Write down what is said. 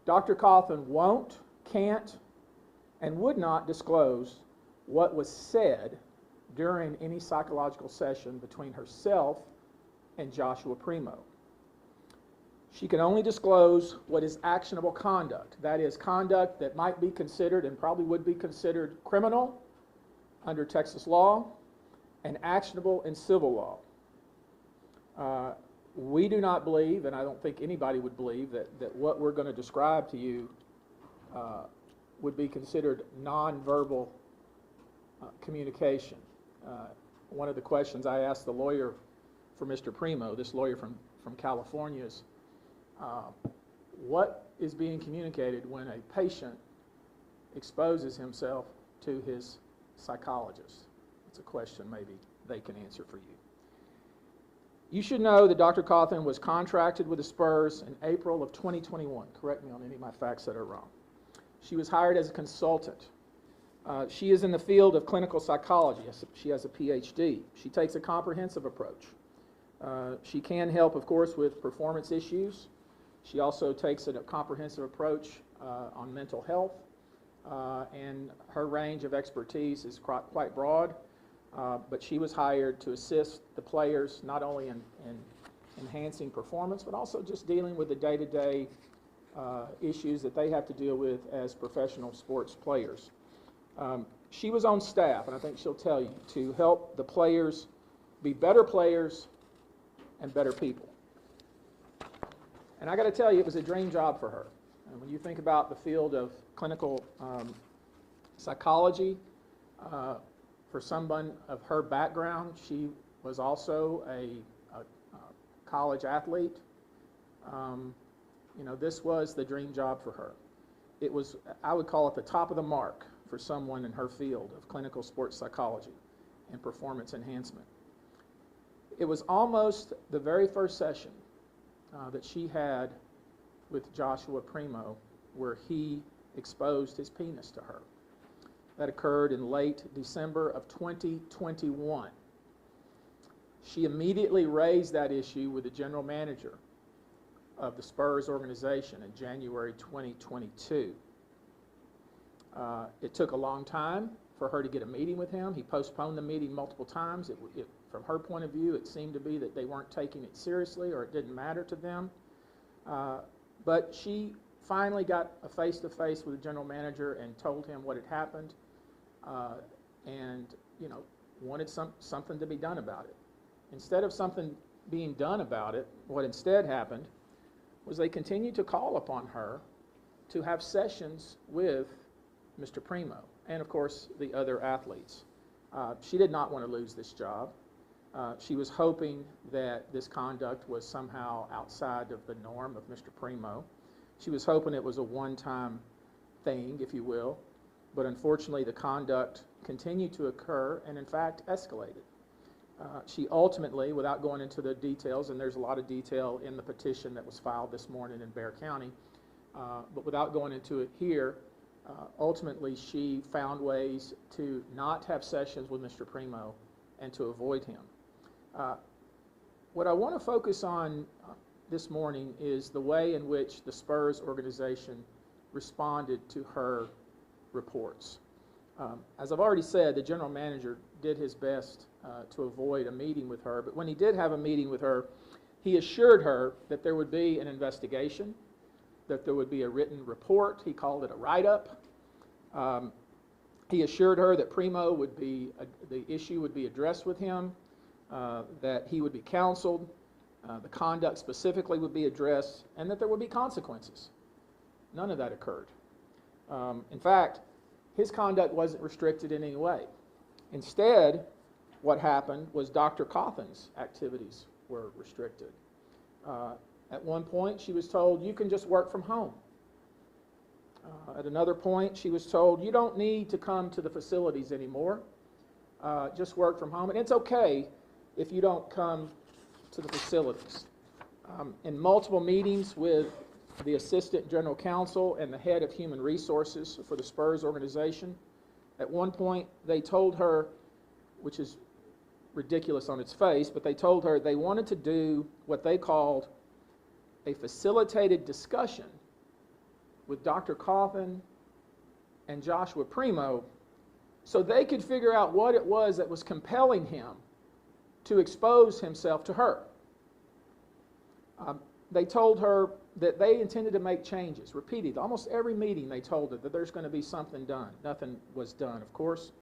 Dr. Cawthon won't, can't, and would not disclose what was said during any psychological session between herself and Joshua Primo. She can only disclose what is actionable conduct. That is, conduct that might be considered and probably would be considered criminal under Texas law and actionable in civil law. We do not believe, and I don't think anybody would believe, that what we're going to describe to you would be considered nonverbal communication. One of the questions I asked the lawyer for Mr. Primo, this lawyer from California, is what is being communicated when a patient exposes himself to his psychologist? It's a question maybe they can answer for you. You should know that Dr. Cawthon was contracted with the Spurs in April of 2021. Correct me on any of my facts that are wrong. She was hired as a consultant. She is in the field of clinical psychology. She has a PhD. She takes a comprehensive approach. She can help, of course, with performance issues. She also takes a comprehensive approach on mental health, and her range of expertise is quite broad, but she was hired to assist the players not only in enhancing performance, but also just dealing with the day-to-day issues that they have to deal with as professional sports players. She was on staff, and I think she'll tell you, to help the players be better players and better people. And I got to tell you, it was a dream job for her. And when you think about the field of clinical psychology, for someone of her background, she was also a college athlete. You know, this was the dream job for her. It was, I would call it, the top of the mark for someone in her field of clinical sports psychology and performance enhancement. It was almost the very first session that she had with Joshua Primo where he exposed his penis to her. That occurred in late December of 2021. She immediately raised that issue with the general manager of the Spurs organization in January 2022. It took a long time for her to get a meeting with him. He postponed the meeting multiple times. From her point of view, it seemed to be that they weren't taking it seriously or it didn't matter to them. But she finally got a face-to-face with the general manager and told him what had happened, and wanted something to be done about it. Instead of something being done about it, what instead happened was they continued to call upon her to have sessions with Mr. Primo and, of course, the other athletes. She did not want to lose this job. She was hoping that this conduct was somehow outside of the norm of Mr. Primo. She was hoping it was a one-time thing, if you will, but unfortunately the conduct continued to occur and, in fact, escalated. She ultimately, without going into the details, and there's a lot of detail in the petition that was filed this morning in Bexar County, but without going into it here, ultimately she found ways to not have sessions with Mr. Primo and to avoid him. What I want to focus on this morning is the way in which the Spurs organization responded to her reports. As I've already said, the general manager did his best to avoid a meeting with her, but when he did have a meeting with her, he assured her that there would be an investigation, that there would be a written report. He called it a write-up. He assured her that Primo would be, the issue would be addressed with him, that he would be counseled, the conduct specifically would be addressed, and that there would be consequences. None of that occurred. In fact, his conduct wasn't restricted in any way. Instead, what happened was Dr. Cawthon's activities were restricted. At one point, she was told, you can just work from home. At another point, she was told, you don't need to come to the facilities anymore. Just work from home. And it's okay if you don't come to the facilities. In multiple meetings with the Assistant General Counsel and the head of Human Resources for the Spurs organization, at one point they told her, which is ridiculous on its face, but they told her they wanted to do what they called a facilitated discussion with Dr. Coffin and Joshua Primo so they could figure out what it was that was compelling him to expose himself to her. They told her that they intended to make changes, repeatedly. Almost every meeting they told her that there's going to be something done. Nothing was done, of course.